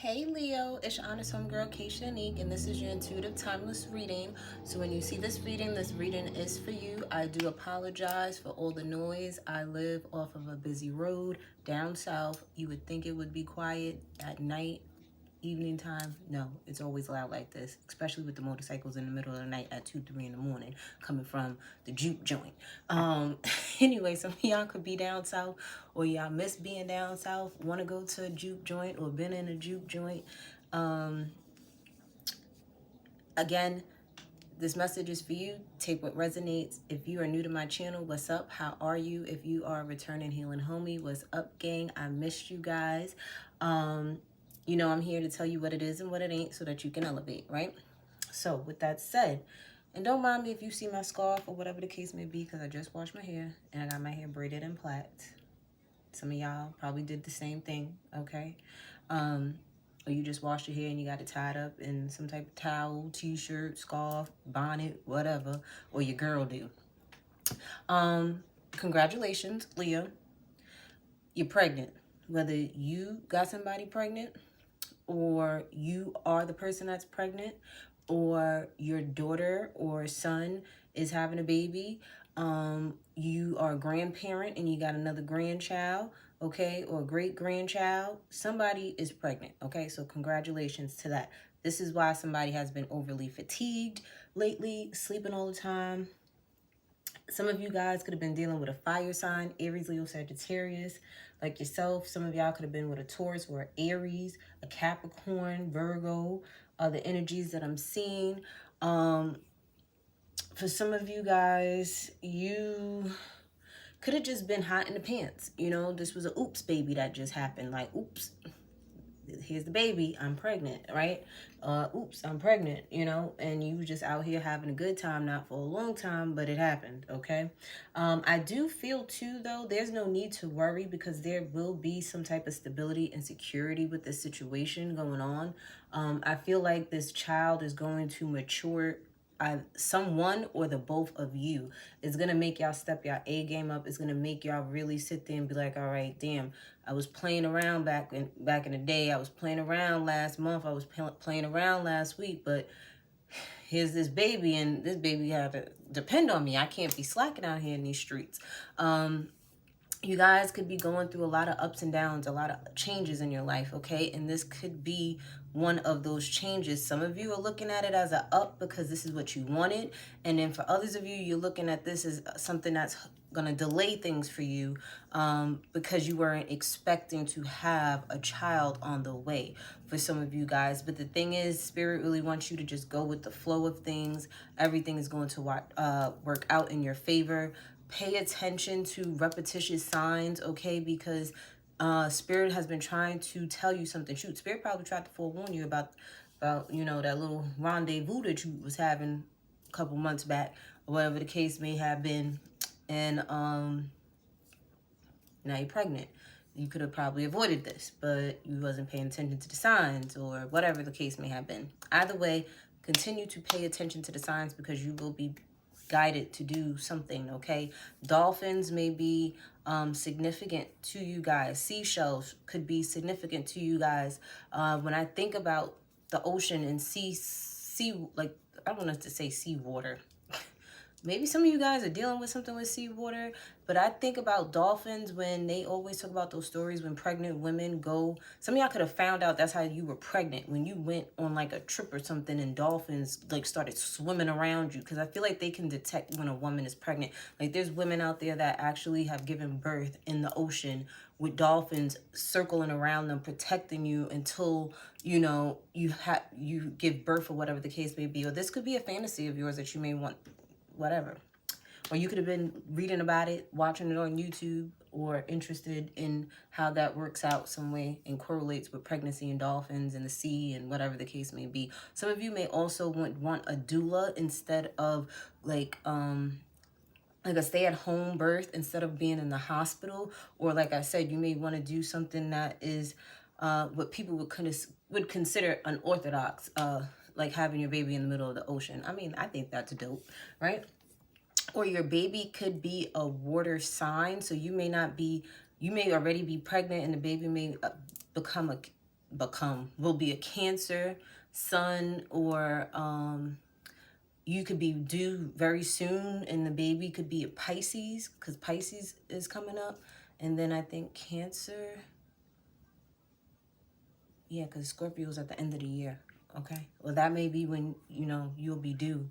Hey Leo, it's your honest homegirl, 𝑇ℎ𝑒 𝐻𝑜𝑛𝑒𝑠𝑡 and this is your intuitive timeless reading. So when you see this reading is for you. I do apologize for all the noise. I live off of a busy road down south. You would think it would be quiet at night, evening time. No, it's always loud like this, especially with the motorcycles in the middle of the night at 2, 3 in the morning coming from the juke joint. Anyway, some of y'all could be down south, or y'all miss being down south, want to go to a juke joint or been in a juke joint. Again, this message is for you. Take what resonates. If you are new to my channel, what's up? How are you? If you are a returning healing homie, what's up, gang? I missed you guys. You know, I'm here to tell you what it is and what it ain't so that you can elevate, right? So with that said, and don't mind me if you see my scarf or whatever the case may be, because I just washed my hair and I got my hair braided and plaits. Some of y'all probably did the same thing, okay? Or you just washed your hair and you got it tied up in some type of towel, t-shirt, scarf, bonnet, whatever, or your girl do. Congratulations, Leah. You're pregnant. Whether you got somebody pregnant, or you are the person that's pregnant, or your daughter or son is having a baby, you are a grandparent and you got another grandchild, okay, or great-grandchild, somebody is pregnant, okay? So congratulations to that. This is why somebody has been overly fatigued lately, sleeping all the time. Some of you guys could have been dealing with a fire sign, Aries, Leo, Sagittarius, like yourself. Some of y'all could have been with a Taurus or an Aries, a Capricorn, Virgo, the energies that I'm seeing. For some of you guys, you could have just been hot in the pants. You know, this was a oops baby that just happened. Like, oops, here's the baby, I'm pregnant, right? Oops, I'm pregnant, you know, and you just out here having a good time, not for a long time, but it happened, okay? I do feel too, though, there's no need to worry because there will be some type of stability and security with this situation going on. I feel like this child is going to mature. Someone or the both of you is going to make y'all step y'all A game up. It's going to make y'all really sit there and be like, all right, damn, I was playing around back in the day. I was playing around last month. I was playing around last week, but here's this baby, and this baby had to depend on me. I can't be slacking out here in these streets. You guys could be going through a lot of ups and downs, a lot of changes in your life, okay? And this could be one of those changes. Some of you are looking at it as an up because this is what you wanted. And then for others of you, you're looking at this as something that's going to delay things for you because you weren't expecting to have a child on the way for some of you guys. But the thing is, Spirit really wants you to just go with the flow of things. Everything is going to work out in your favor. Pay attention to repetitious signs, okay? Because Spirit has been trying to tell you something. Shoot, Spirit probably tried to forewarn you about you know, that little rendezvous that you was having a couple months back, or whatever the case may have been. And now you're pregnant. You could have probably avoided this, but you wasn't paying attention to the signs, or whatever the case may have been. Either way, continue to pay attention to the signs because you will be guided to do something, okay? Dolphins may be significant to you guys. Seashells could be significant to you guys. When I think about the ocean and sea, like, I don't want to say seawater. Maybe some of you guys are dealing with something with seawater, but I think about dolphins when they always talk about those stories when pregnant women go. Some of y'all could have found out that's how you were pregnant when you went on like a trip or something and dolphins like started swimming around you, because I feel like they can detect when a woman is pregnant. Like there's women out there that actually have given birth in the ocean with dolphins circling around them, protecting you until, you know, you give birth or whatever the case may be. Or this could be a fantasy of yours that you may want, whatever. Or you could have been reading about it, watching it on YouTube, or interested in how that works out some way and correlates with pregnancy and dolphins and the sea and whatever the case may be. Some of you may also want a doula instead of like a stay-at-home birth instead of being in the hospital. Or like I said, you may want to do something that is what people would consider unorthodox, like having your baby in the middle of the ocean. I mean, I think that's dope, right? Or your baby could be a water sign. So you may already be pregnant and the baby may become will be a Cancer, Sun, or you could be due very soon, and the baby could be a Pisces, because Pisces is coming up. And then I think Cancer, yeah, because Scorpio's at the end of the year. Okay, well, that may be when, you know, you'll be due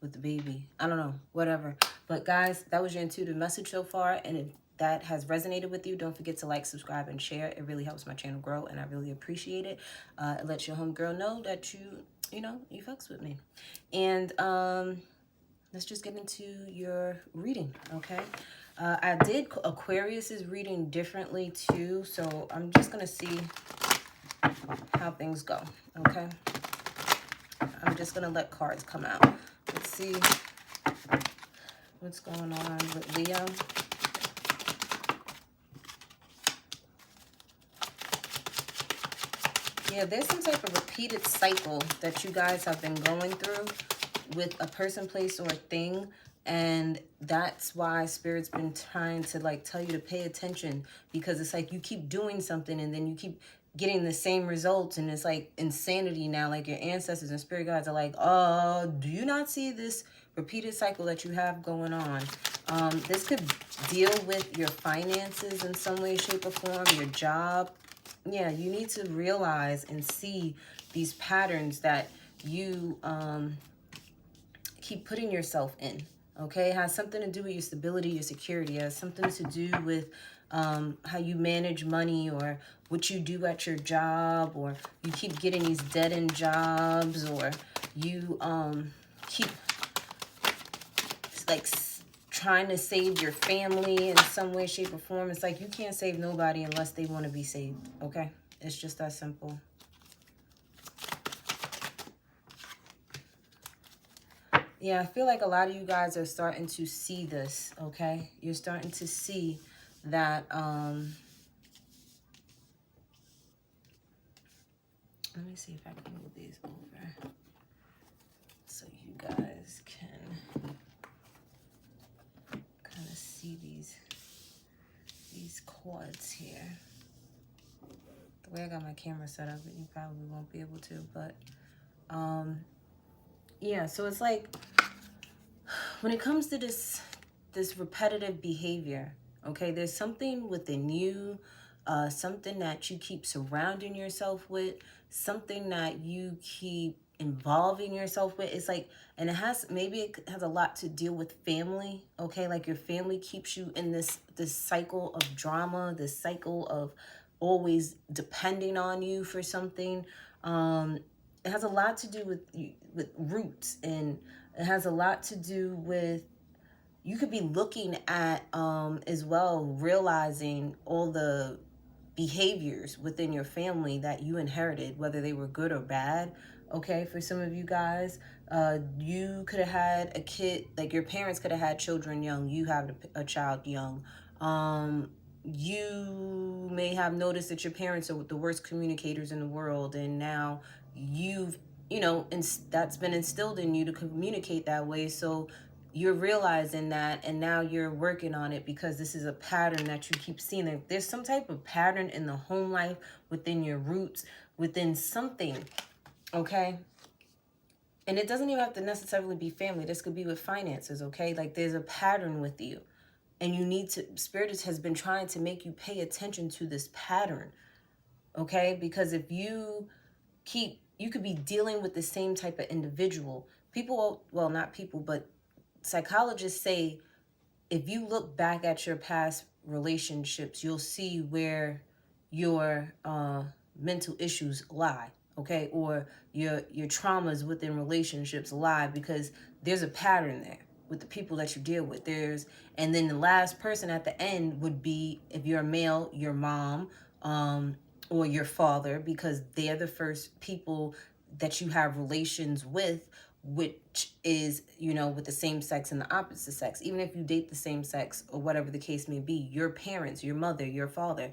with the baby. I don't know, whatever. But guys, that was your intuitive message so far, and if that has resonated with you, don't forget to like, subscribe, and share. It really helps my channel grow, and I really appreciate it. It lets your homegirl know that you know, you fucks with me. And let's just get into your reading, okay? I did Aquarius's reading differently too, so I'm just gonna see how things go, okay? I'm just gonna let cards come out. Let's see what's going on with Leo. Yeah, there's some type of repeated cycle that you guys have been going through with a person, place, or a thing. And that's why Spirit's been trying to like tell you to pay attention, because it's like you keep doing something and then you keep getting the same results, and it's like insanity now. Like your ancestors and spirit guides are like, oh, do you not see this repeated cycle that you have going on? This could deal with your finances in some way, shape, or form, your job. Yeah, you need to realize and see these patterns that you keep putting yourself in. Okay, it has something to do with your stability, your security. It has something to do with how you manage money, or what you do at your job, or you keep getting these dead-end jobs, or you keep like trying to save your family in some way, shape, or form. It's like you can't save nobody unless they want to be saved, okay? It's just that simple. Yeah, I feel like a lot of you guys are starting to see this, okay? You're starting to see that, let me see if I can move these over so you guys can kind of see these chords here. The way I got my camera set up, you probably won't be able to, but yeah, so it's like when it comes to this repetitive behavior, okay, there's something within you, something that you keep surrounding yourself with, something that you keep involving yourself with. It's like, and maybe it has a lot to deal with family, okay? Like your family keeps you in this cycle of drama, this cycle of always depending on you for something. It has a lot to do with roots, and it has a lot to do with, you could be looking at as well, realizing all the behaviors within your family that you inherited, whether they were good or bad. Okay, for some of you guys, you could have had a kid, like your parents could have had children young, you have a child young. You may have noticed that your parents are the worst communicators in the world, and now you've, you know, and that's been instilled in you to communicate that way. So you're realizing that, and now you're working on it, because this is a pattern that you keep seeing. Like there's some type of pattern in the home life, within your roots, within something, okay? And it doesn't even have to necessarily be family. This could be with finances, okay? Like there's a pattern with you, and you need to, Spirit has been trying to make you pay attention to this pattern, okay? Because if you could be dealing with the same type of individual. People, well, not people, but psychologists say if you look back at your past relationships, you'll see where your mental issues lie, okay? Or your traumas within relationships lie, because there's a pattern there with the people that you deal with. And then the last person at the end would be, if you're a male, your mom, or your father, because they're the first people that you have relations with, which is, you know, with the same sex and the opposite sex. Even if you date the same sex or whatever the case may be, your parents, your mother, your father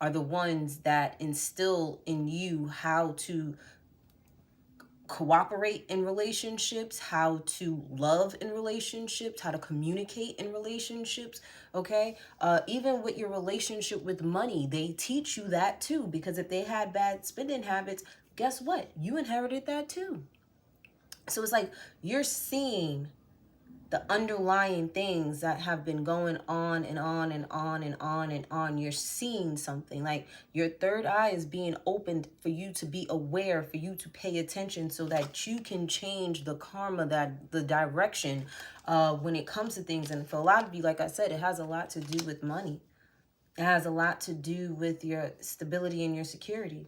are the ones that instill in you how to cooperate in relationships, how to love in relationships, how to communicate in relationships, okay? Even with your relationship with money, they teach you that too, because if they had bad spending habits, guess what? You inherited that too. So it's like you're seeing the underlying things that have been going on and on and on and on and on. You're seeing something, like your third eye is being opened for you to be aware, for you to pay attention, so that you can change the karma, that the direction when it comes to things. And for a lot of you, like I said, it has a lot to do with money. It has a lot to do with your stability and your security.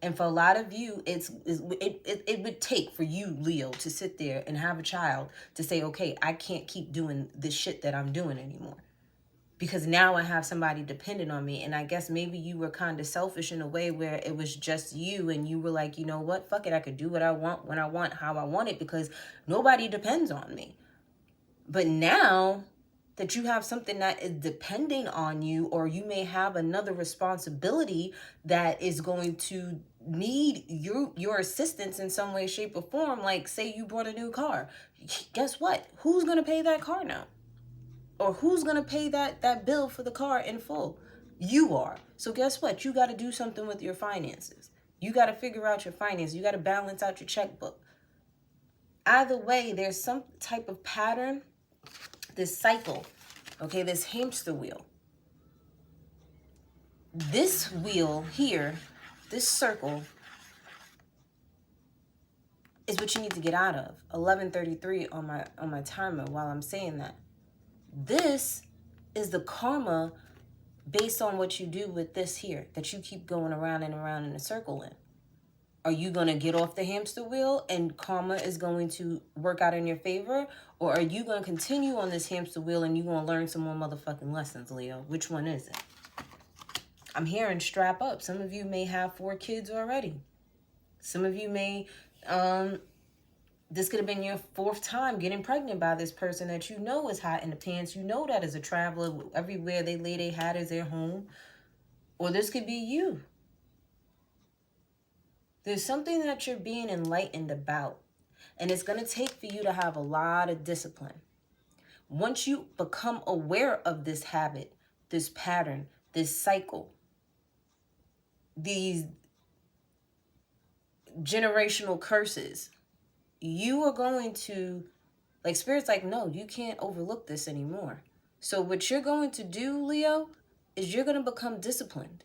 And for a lot of you, it would take for you, Leo, to sit there and have a child to say, okay, I can't keep doing this shit that I'm doing anymore, because now I have somebody dependent on me. And I guess maybe you were kind of selfish in a way where it was just you, and you were like, you know what, fuck it, I could do what I want, when I want, how I want it, because nobody depends on me. But now that you have something that is depending on you, or you may have another responsibility that is going to need your assistance in some way, shape, or form, like say you bought a new car, guess what? Who's going to pay that car now? Or who's going to pay that bill for the car in full? You are. So guess what? You got to do something with your finances. You got to figure out your finances. You got to balance out your checkbook. Either way, there's some type of pattern, this cycle, okay, this hamster wheel. This wheel here, this circle, is what you need to get out of. 11:33 on my timer while I'm saying that. This is the karma based on what you do with this here, that you keep going around and around in a circle in. Are you going to get off the hamster wheel and karma is going to work out in your favor? Or are you going to continue on this hamster wheel and you're going to learn some more motherfucking lessons, Leo? Which one is it? I'm hearing strap up. Some of you may have 4 kids already. Some of you may, this could have been your 4th time getting pregnant by this person that you know is hot in the pants. You know that is a traveler. Everywhere they lay their hat is their home. Or this could be you. There's something that you're being enlightened about, and it's going to take for you to have a lot of discipline. Once you become aware of this habit, this pattern, this cycle, these generational curses, you are going to, like, Spirit's like, no, you can't overlook this anymore. So what you're going to do, Leo, is you're going to become disciplined.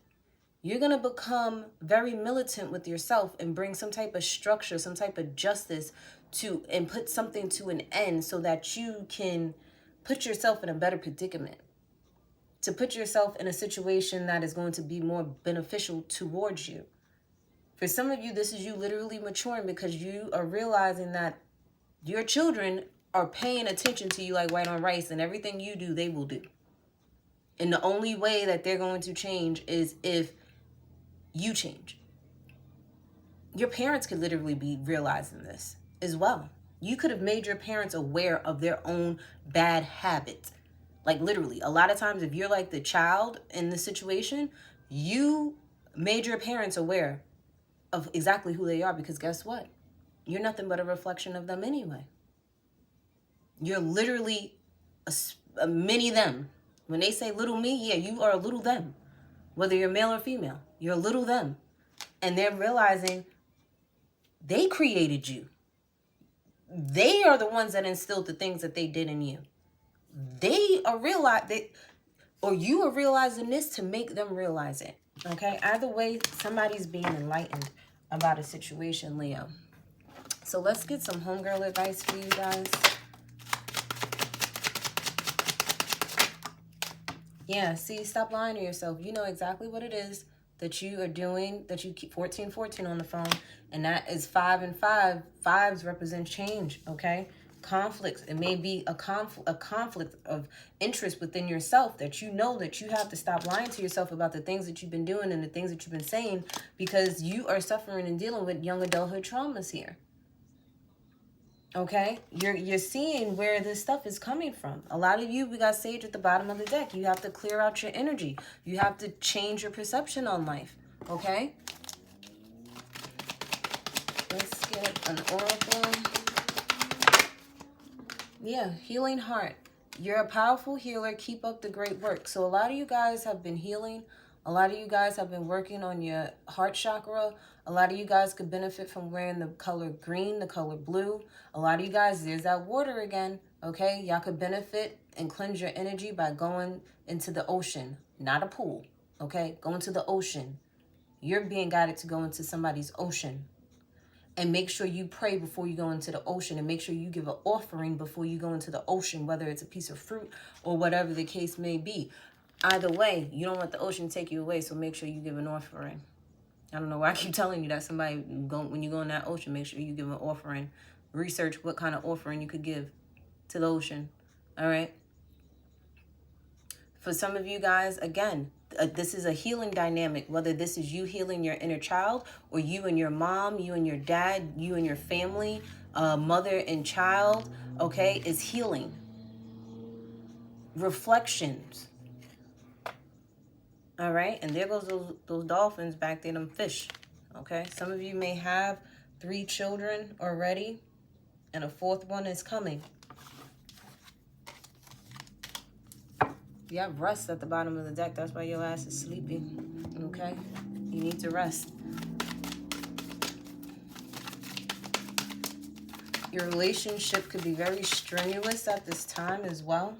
You're going to become very militant with yourself and bring some type of structure, some type of justice to, and put something to an end so that you can put yourself in a better predicament, to put yourself in a situation that is going to be more beneficial towards you. For some of you, this is you literally maturing because you are realizing that your children are paying attention to you like white on rice, and everything you do, they will do. And the only way that they're going to change is if you change. Your parents could literally be realizing this as well. You could have made your parents aware of their own bad habits. Like literally, a lot of times if you're like the child in the situation, you made your parents aware of exactly who they are, because guess what? You're nothing but a reflection of them anyway. You're literally a mini them. When they say little me, yeah, you are a little them. Whether you're male or female, you're a little them. And they're realizing they created you. They are the ones that instilled the things that they did in you. They are or you are realizing this to make them realize it. Okay? Either way, somebody's being enlightened about a situation, Leo. So let's get some homegirl advice for you guys. Yeah, see, stop lying to yourself. You know exactly what it is that you are doing, that you keep 1414 on the phone, and that is 5 and 5. 5s represent change, okay? Conflicts. It may be a conflict of interest within yourself that you know that you have to stop lying to yourself about the things that you've been doing and the things that you've been saying, because you are suffering and dealing with young adulthood traumas here. Okay, you're seeing where this stuff is coming from. A lot of you, we got Sage at the bottom of the deck. You have to clear out your energy. You have to change your perception on life. Okay. Let's get an oracle. Yeah, healing heart. You're a powerful healer. Keep up the great work. So a lot of you guys have been healing. A lot of you guys have been working on your heart chakra. A lot of you guys could benefit from wearing the color green, the color blue. A lot of you guys, there's that water again, okay? Y'all could benefit and cleanse your energy by going into the ocean, not a pool, okay? Go into the ocean. You're being guided to go into somebody's ocean. And make sure you pray before you go into the ocean, and make sure you give an offering before you go into the ocean, whether it's a piece of fruit or whatever the case may be. Either way, you don't want the ocean to take you away, so make sure you give an offering. I don't know why I keep telling you that. When you go in that ocean, make sure you give an offering. Research what kind of offering you could give to the ocean. All right? For some of you guys, again, this is a healing dynamic, whether this is you healing your inner child or you and your mom, you and your dad, you and your family, mother and child, okay, is healing. Reflections. All right, and there goes those dolphins back there, them fish, okay? Some of you may have 3 children already, and a 4th one is coming. You have rust at the bottom of the deck. That's why your ass is sleepy, okay? You need to rest. Your relationship could be very strenuous at this time as well.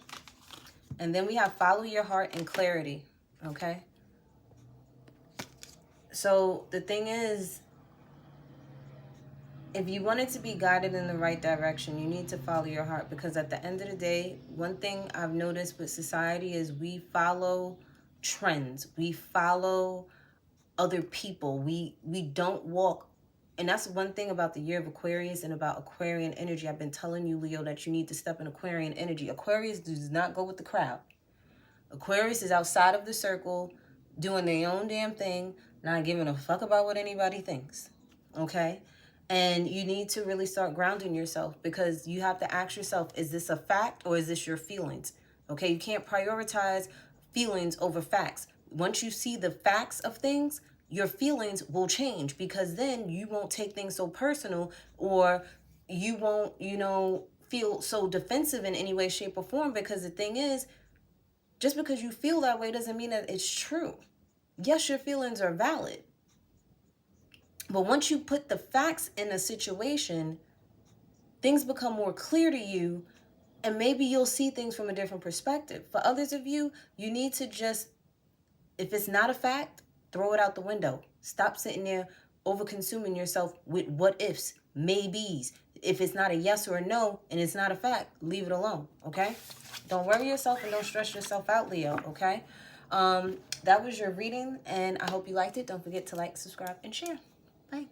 And then we have follow your heart and clarity, okay? So the thing is, if you want it to be guided in the right direction, you need to follow your heart, because at the end of the day, one thing I've noticed with society is we follow trends. We follow other people. We don't walk. And that's one thing about the year of Aquarius and about Aquarian energy. I've been telling you, Leo, that you need to step in Aquarian energy. Aquarius does not go with the crowd. Aquarius is outside of the circle, doing their own damn thing, not giving a fuck about what anybody thinks, okay? And you need to really start grounding yourself, because you have to ask yourself, is this a fact or is this your feelings? Okay, you can't prioritize feelings over facts. Once you see the facts of things, your feelings will change, because then you won't take things so personal, or you won't, feel so defensive in any way, shape, or form. Because the thing is, just because you feel that way doesn't mean that it's true. Yes, your feelings are valid. But once you put the facts in a situation, things become more clear to you, and maybe you'll see things from a different perspective. For others of you, you need to just, if it's not a fact, throw it out the window. Stop sitting there over-consuming yourself with what ifs, maybes. If it's not a yes or a no and it's not a fact, leave it alone, okay? Don't worry yourself and don't stress yourself out, Leo, okay? That was your reading, and I hope you liked it. Don't forget to like, subscribe, and share. Bye.